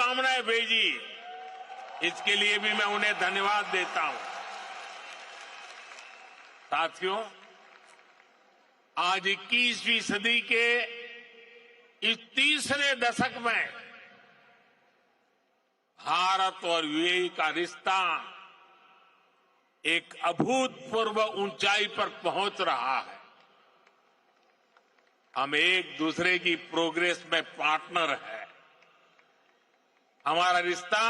शुभकामनाएं भेजी, इसके लिए भी मैं उन्हें धन्यवाद देता हूं। साथियों, आज 21वीं सदी के इस तीसरे दशक में भारत और यूएई का रिश्ता एक अभूतपूर्व ऊंचाई पर पहुंच रहा है। हम एक दूसरे की प्रोग्रेस में पार्टनर हैं। हमारा रिश्ता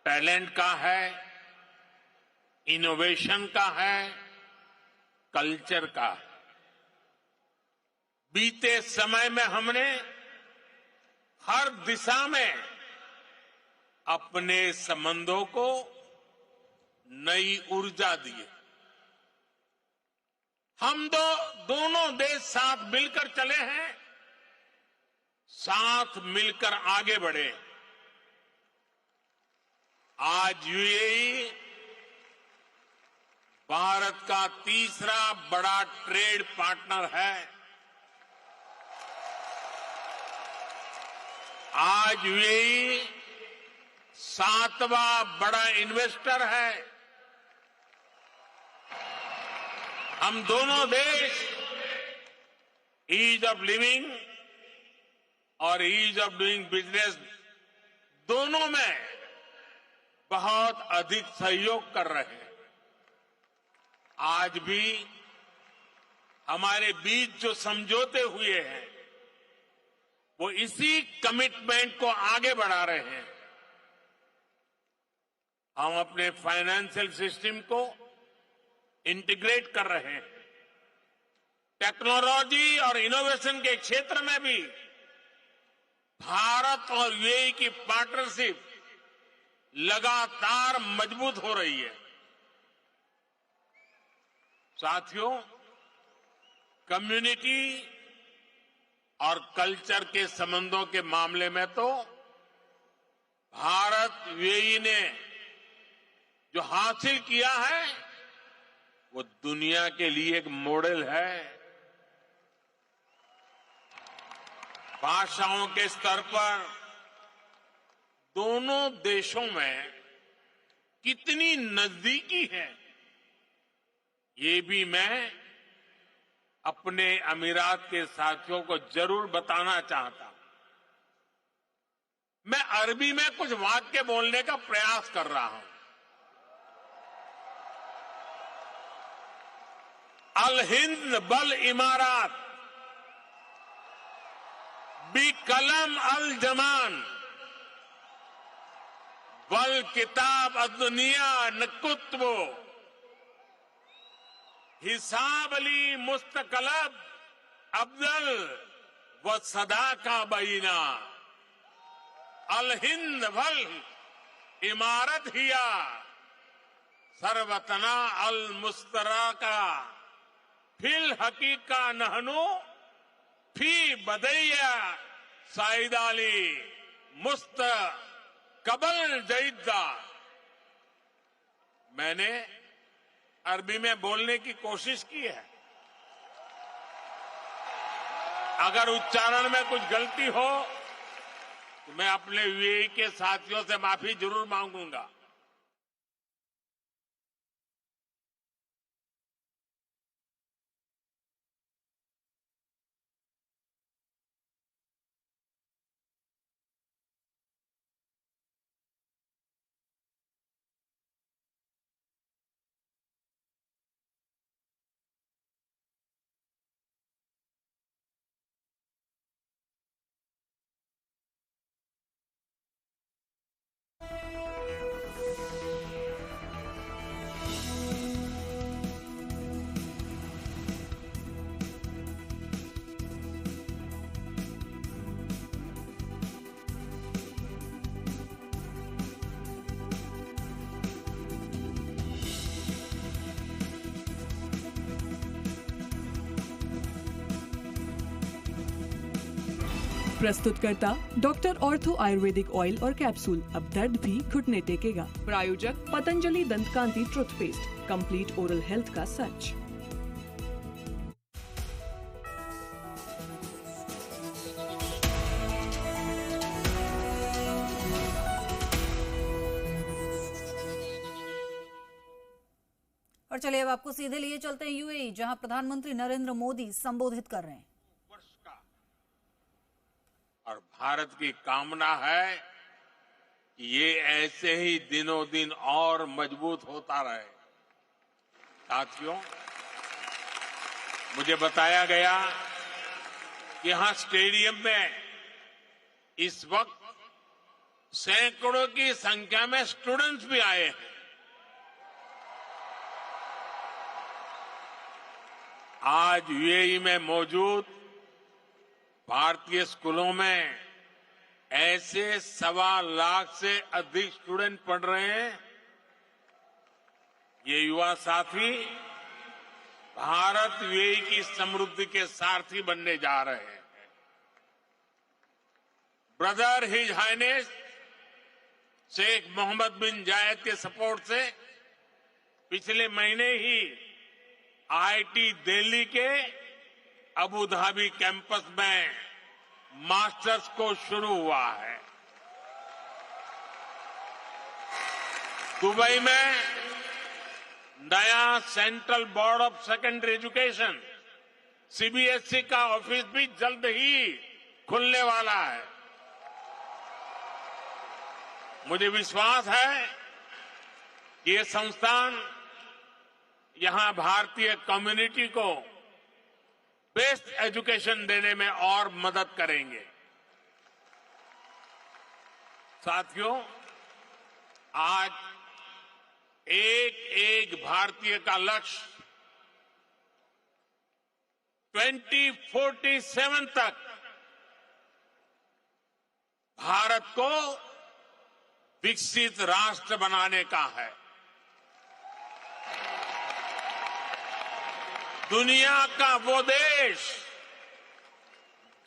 टैलेंट का है, इनोवेशन का है, कल्चर का है। बीते समय में हमने हर दिशा में अपने संबंधों को नई ऊर्जा दी। हम दोनों देश साथ मिलकर चले हैं, साथ मिलकर आगे बढ़े। आज यूएई भारत का तीसरा बड़ा ट्रेड पार्टनर है। आज यूएई 7वां बड़ा इन्वेस्टर है। हम दोनों देश ईज ऑफ लिविंग और ईज ऑफ डूइंग बिजनेस दोनों में बहुत अधिक सहयोग कर रहे हैं। आज भी हमारे बीच जो समझौते हुए हैं वो इसी कमिटमेंट को आगे बढ़ा रहे हैं। हम अपने फाइनेंशियल सिस्टम को इंटीग्रेट कर रहे हैं। टेक्नोलॉजी और इनोवेशन के क्षेत्र में भी भारत और यूएई की पार्टनरशिप लगातार मजबूत हो रही है। साथियों, कम्युनिटी और कल्चर के संबंधों के मामले में तो भारत यूएई ने जो हासिल किया है वो दुनिया के लिए एक मॉडल है। भाषाओं के स्तर पर दोनों देशों में कितनी नजदीकी है, ये भी मैं अपने अमीरात के साथियों को जरूर बताना चाहता हूं। मैं अरबी में कुछ वाक्य बोलने का प्रयास कर रहा हूं। अल हिंद बल इमारात बी कलम अल जमान वल किताब अदुनिया नकुत्बो हिसाब अली मुस्तकलब अब्दल व सदा का बीना अल हिंद वल इमारत हिया सरवतना अल मुस्तरका फिल हकीका नहनु फी बदैया साइदाली मुस्त कबल जईदा। मैंने अरबी में बोलने की कोशिश की है। अगर उच्चारण में कुछ गलती हो तो मैं अपने यूएई के साथियों से माफी जरूर मांगूंगा। प्रस्तुतकर्ता डॉक्टर ऑर्थो आयुर्वेदिक ऑयल और कैप्सूल। अब दर्द भी घुटने टेकेगा। प्रायोजक Patanjali Dantkanti toothpaste, complete oral health का सच। और चलिए अब आपको सीधे लिए चलते हैं यूएई, जहां प्रधानमंत्री नरेंद्र मोदी संबोधित कर रहे हैं। वर्ष का और भारत की कामना है कि ये ऐसे ही दिनों दिन और मजबूत होता रहे। साथियों, मुझे बताया गया कि यहां स्टेडियम में इस वक्त सैकड़ों की संख्या में स्टूडेंट्स भी आए हैं। आज यूएई में मौजूद भारतीय स्कूलों में ऐसे 1.25 लाख से अधिक स्टूडेंट पढ़ रहे हैं। ये युवा साथी भारत यूएई की समृद्धि के सारथी बनने जा रहे हैं। Brother his highness Sheikh Mohammed bin Zayed के सपोर्ट से पिछले महीने ही आईआईटी दिल्ली के अबू धाबी कैंपस में मास्टर्स कोर्स शुरू हुआ है। दुबई में नया central board of secondary education CBSE का ऑफिस भी जल्द ही खुलने वाला है। मुझे विश्वास है कि ये संस्थान यहां भारतीय कम्युनिटी को बेस्ट एजुकेशन देने में और मदद करेंगे। साथियों, आज एक एक भारतीय का लक्ष्य 2047 तक भारत को विकसित राष्ट्र बनाने का है। दुनिया का वो देश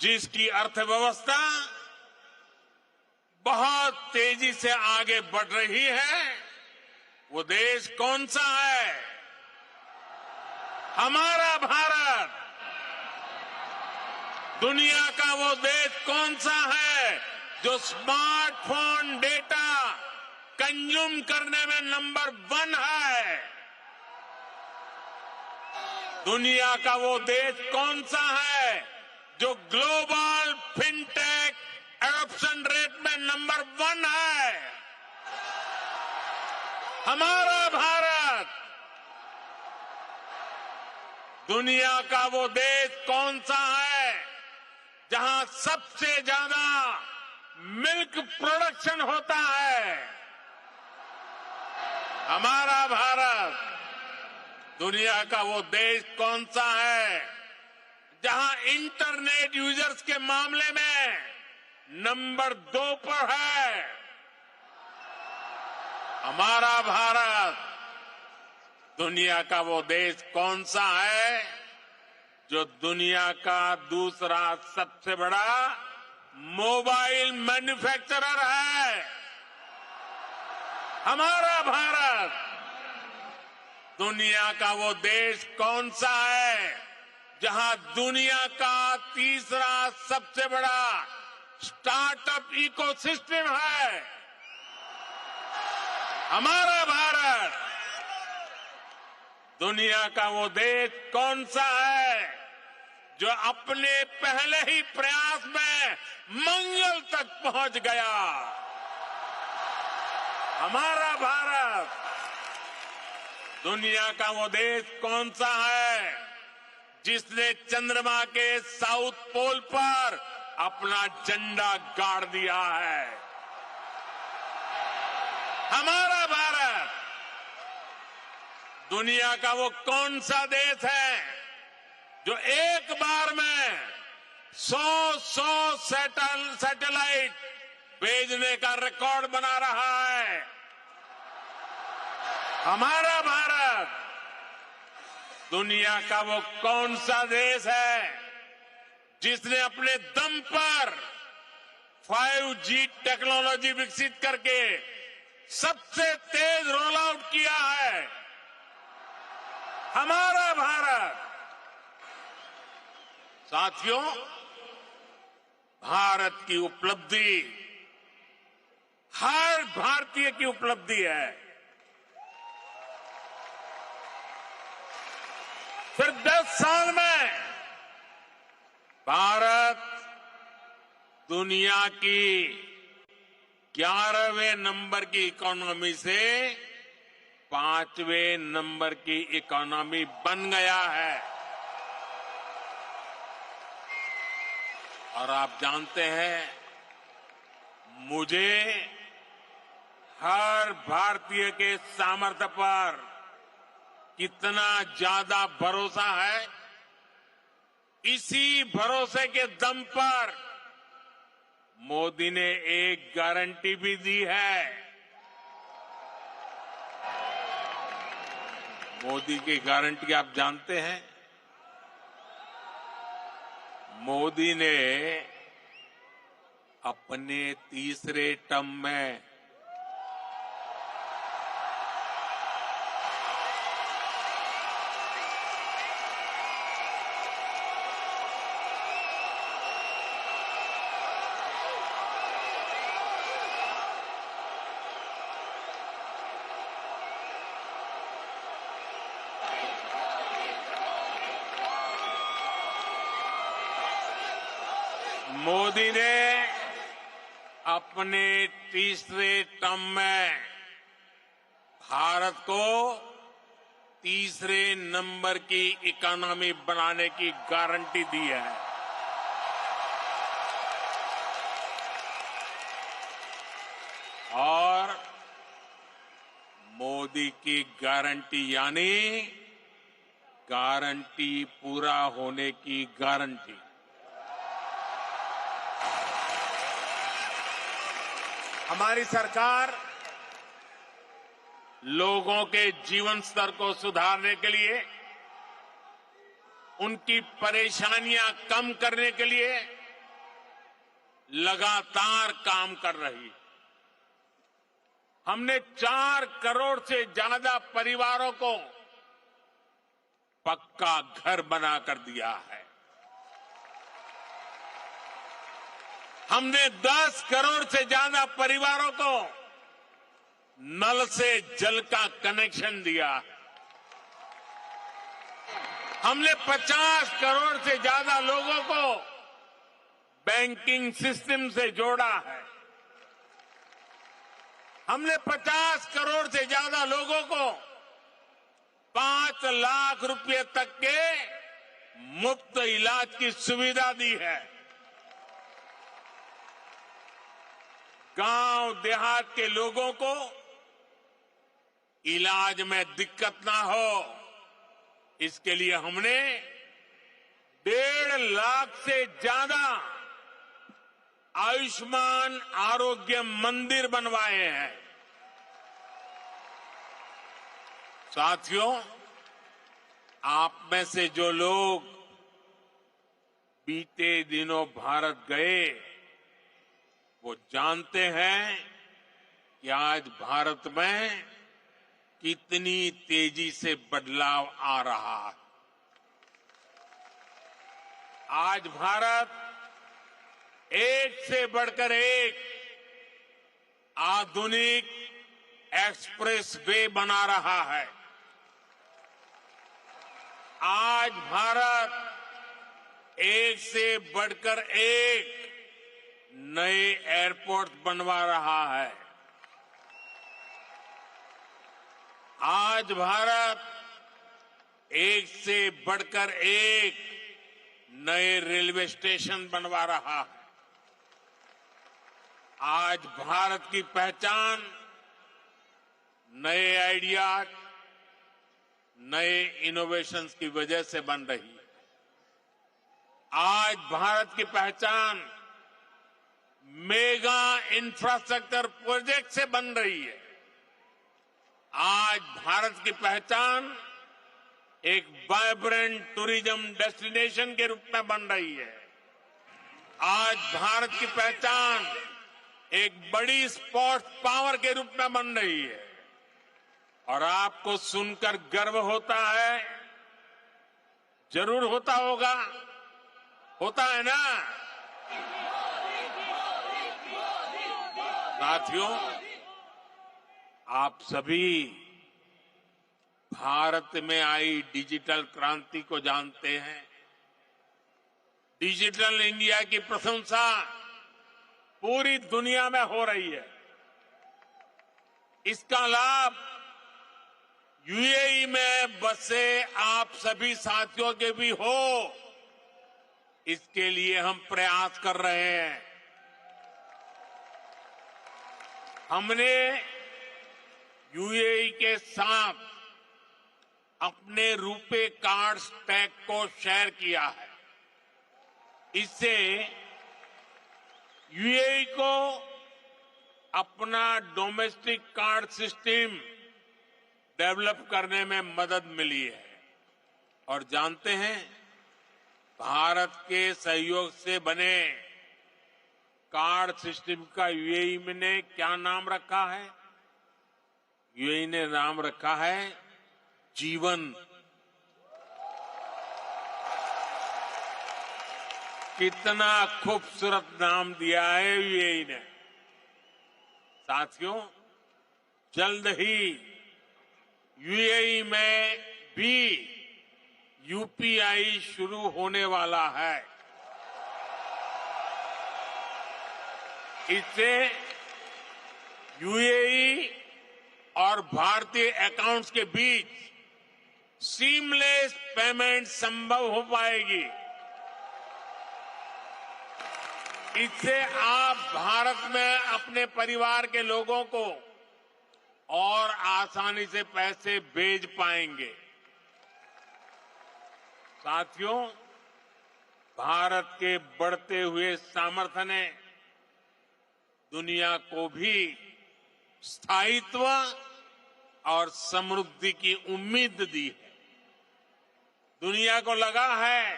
जिसकी अर्थव्यवस्था बहुत तेजी से आगे बढ़ रही है, वो देश कौन सा है? हमारा भारत। दुनिया का वो देश कौन सा है जो स्मार्टफोन डेटा कंज्यूम करने में नंबर 1 है? दुनिया का वो देश कौन सा है जो ग्लोबल फिनटेक एडॉप्शन रेट में नंबर 1 है? हमारा भारत। दुनिया का वो देश कौन सा है जहां सबसे ज्यादा मिल्क प्रोडक्शन होता है? हमारा भारत। दुनिया का वो देश कौन सा है जहां इंटरनेट यूजर्स के मामले में नंबर 2 पर है? हमारा भारत। दुनिया का वो देश कौन सा है जो दुनिया का दूसरा सबसे बड़ा मोबाइल मैन्युफैक्चरर है? हमारा भारत। दुनिया का वो देश कौन सा है जहां दुनिया का तीसरा सबसे बड़ा स्टार्टअप इकोसिस्टम है? हमारा भारत। दुनिया का वो देश कौन सा है जो अपने पहले ही प्रयास में मंगल तक पहुंच गया? हमारा भारत। दुनिया का वो देश कौन सा है जिसने चंद्रमा के साउथ पोल पर अपना झंडा गाड़ दिया है? हमारा भारत। दुनिया का वो कौन सा देश है जो एक बार में 100 सैटेलाइट भेजने का रिकॉर्ड बना रहा है? हमारा भारत। दुनिया का वो कौन सा देश है जिसने अपने दम पर 5G टेक्नोलॉजी विकसित करके सबसे तेज रोल आउट किया है? हमारा भारत। साथियों, भारत की उपलब्धि हर भारतीय की उपलब्धि है। सिर्फ 10 साल में भारत दुनिया की 11वें नंबर की इकोनॉमी से 5वें नंबर की इकोनॉमी बन गया है। और आप जानते हैं, मुझे हर भारतीय के सामर्थ्य पर कितना ज्यादा भरोसा है, इसी भरोसे के दम पर मोदी ने एक गारंटी भी दी है। मोदी की गारंटी आप जानते हैं? मोदी ने अपने तीसरे टर्म में मोदी ने अपने तीसरे टर्म में भारत को तीसरे नंबर की इकोनॉमी बनाने की गारंटी दी है। और मोदी की गारंटी यानी गारंटी पूरा होने की गारंटी। हमारी सरकार लोगों के जीवन स्तर को सुधारने के लिए, उनकी परेशानियां कम करने के लिए लगातार काम कर रही है। हमने 4 करोड़ से ज्यादा परिवारों को पक्का घर बनाकर दिया है। हमने 10 करोड़ से ज्यादा परिवारों को नल से जल का कनेक्शन दिया है। हमने 50 करोड़ से ज्यादा लोगों को बैंकिंग सिस्टम से जोड़ा है। हमने 50 करोड़ से ज्यादा लोगों को 5 लाख रुपए तक के मुफ्त इलाज की सुविधा दी है। गांव देहात के लोगों को इलाज में दिक्कत ना हो, इसके लिए हमने 1.5 लाख से ज्यादा आयुष्मान आरोग्य मंदिर बनवाए हैं। साथियों, आप में से जो लोग बीते दिनों भारत गए, वो जानते हैं कि आज भारत में कितनी तेजी से बदलाव आ रहा है। आज भारत एक से बढ़कर एक आधुनिक एक्सप्रेस वे बना रहा है। आज भारत एक से बढ़कर एक नए एयरपोर्ट बनवा रहा है। आज भारत एक से बढ़कर एक नए रेलवे स्टेशन बनवा रहा है। आज भारत की पहचान नए आइडियाज, नए इनोवेशंस की वजह से बन रही है। आज भारत की पहचान मेगा इंफ्रास्ट्रक्चर प्रोजेक्ट से बन रही है। आज भारत की पहचान एक वाइब्रेंट टूरिज्म डेस्टिनेशन के रूप में बन रही है। आज भारत की पहचान एक बड़ी स्पोर्ट्स पावर के रूप में बन रही है। और आपको सुनकर गर्व होता है, जरूर होता होगा, होता है ना साथियों? आप सभी भारत में आई डिजिटल क्रांति को जानते हैं। डिजिटल इंडिया की प्रशंसा पूरी दुनिया में हो रही है। इसका लाभ यूएई में बसे आप सभी साथियों के भी हो, इसके लिए हम प्रयास कर रहे हैं। हमने यूएई के साथ अपने रुपे कार्ड स्टैक को शेयर किया है। इससे यूएई को अपना डोमेस्टिक कार्ड सिस्टम डेवलप करने में मदद मिली है। और जानते हैं, भारत के सहयोग से बने कार्ड सिस्टम का यूएई ने क्या नाम रखा है? यूएई ने नाम रखा है जीवन। कितना खूबसूरत नाम दिया है यूएई ने। साथियों, जल्द ही यूएई में भी यूपीआई शुरू होने वाला है। इससे यूएई और भारतीय अकाउंट्स के बीच सीमलेस पेमेंट संभव हो पाएगी। इससे आप भारत में अपने परिवार के लोगों को और आसानी से पैसे भेज पाएंगे। साथियों, भारत के बढ़ते हुए सामर्थ्य ने दुनिया को भी स्थायित्व और समृद्धि की उम्मीद दी है। दुनिया को लगा है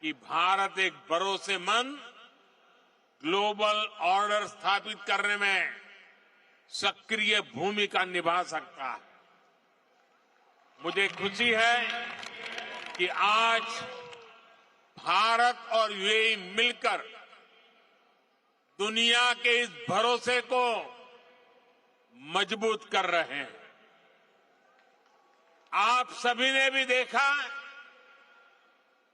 कि भारत एक भरोसेमंद ग्लोबल ऑर्डर स्थापित करने में सक्रिय भूमिका निभा सकता है। मुझे खुशी है कि आज भारत और यूएई मिलकर दुनिया के इस भरोसे को मजबूत कर रहे हैं। आप सभी ने भी देखा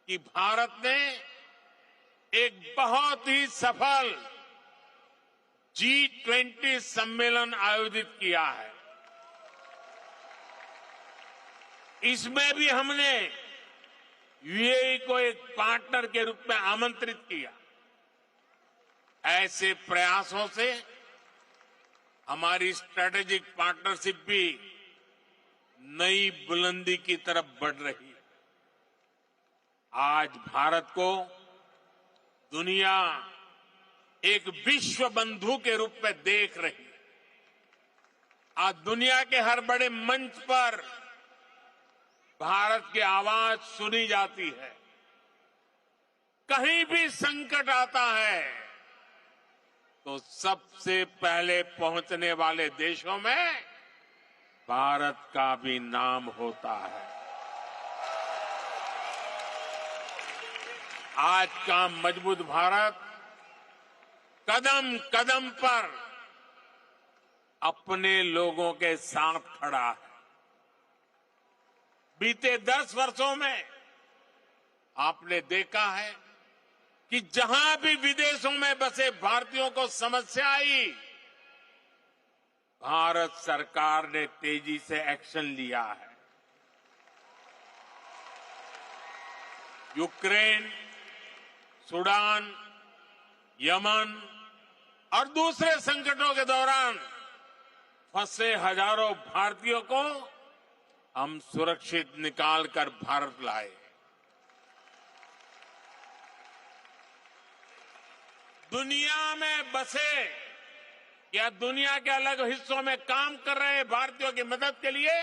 कि भारत ने एक बहुत ही सफल G20 सम्मेलन आयोजित किया है। इसमें भी हमने यूएई को एक पार्टनर के रूप में आमंत्रित किया। ऐसे प्रयासों से हमारी स्ट्रेटेजिक पार्टनरशिप भी नई बुलंदी की तरफ बढ़ रही है। आज भारत को दुनिया एक विश्व बंधु के रूप में देख रही है। आज दुनिया के हर बड़े मंच पर भारत की आवाज सुनी जाती है। कहीं भी संकट आता है तो सबसे पहले पहुंचने वाले देशों में भारत का भी नाम होता है। आज का मजबूत भारत कदम कदम पर अपने लोगों के साथ खड़ा है। बीते 10 वर्षों में आपने देखा है कि जहां भी विदेशों में बसे भारतीयों को समस्या आई, भारत सरकार ने तेजी से एक्शन लिया है। यूक्रेन, सूडान, यमन और दूसरे संकटों के दौरान फंसे हजारों भारतीयों को हम सुरक्षित निकालकर भारत लाए। दुनिया में बसे या दुनिया के अलग हिस्सों में काम कर रहे भारतीयों की मदद के लिए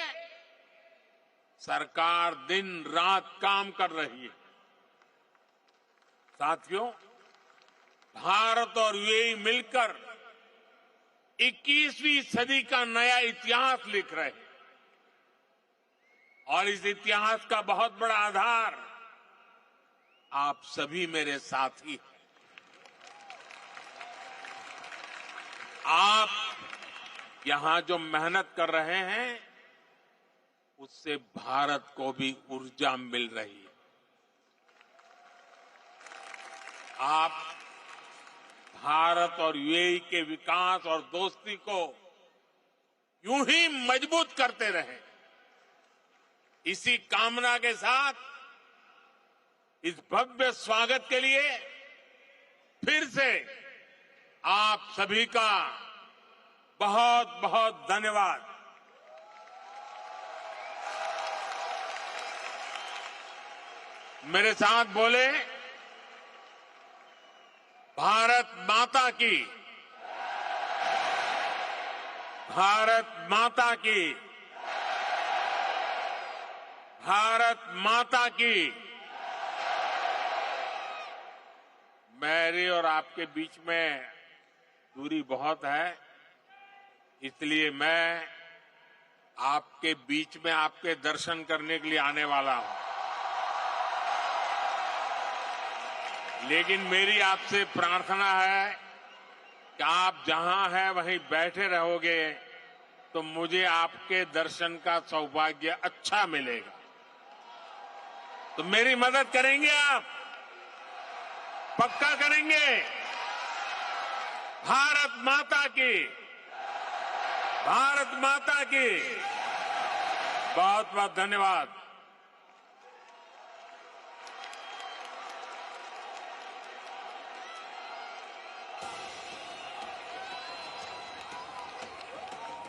सरकार दिन रात काम कर रही है। साथियों, भारत और यूएई मिलकर 21वीं सदी का नया इतिहास लिख रहे हैं और इस इतिहास का बहुत बड़ा आधार आप सभी मेरे साथी हैं। आप यहां जो मेहनत कर रहे हैं उससे भारत को भी ऊर्जा मिल रही है। आप भारत और यूएई के विकास और दोस्ती को यूं ही मजबूत करते रहे, इसी कामना के साथ इस भव्य स्वागत के लिए फिर से आप सभी का बहुत बहुत धन्यवाद। मेरे साथ बोले, भारत माता की, भारत माता की, भारत माता की। मेरी और आपके बीच में दूरी बहुत है, इसलिए मैं आपके बीच में आपके दर्शन करने के लिए आने वाला हूं। लेकिन मेरी आपसे प्रार्थना है कि आप जहां हैं वहीं बैठे रहोगे तो मुझे आपके दर्शन का सौभाग्य अच्छा मिलेगा। तो मेरी मदद करेंगे आप? पक्का करेंगे? भारत माता की, भारत माता की। बहुत बहुत धन्यवाद।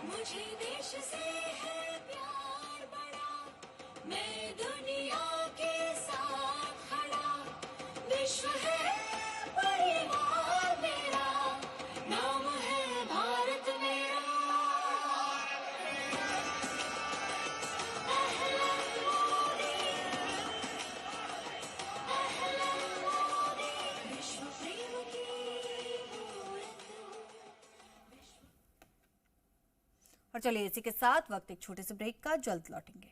मुझे देश से है प्यार बड़ा, मैं दुनिया के साथ खड़ा, विश्व है परिवार मेरा, नाम है भारत मेरा। अहलन मोदी, अहलन मोदी, विश्व प्रेम की मूरत। और चलिए इसी के साथ वक्त एक छोटे से ब्रेक का, जल्द लौटेंगे।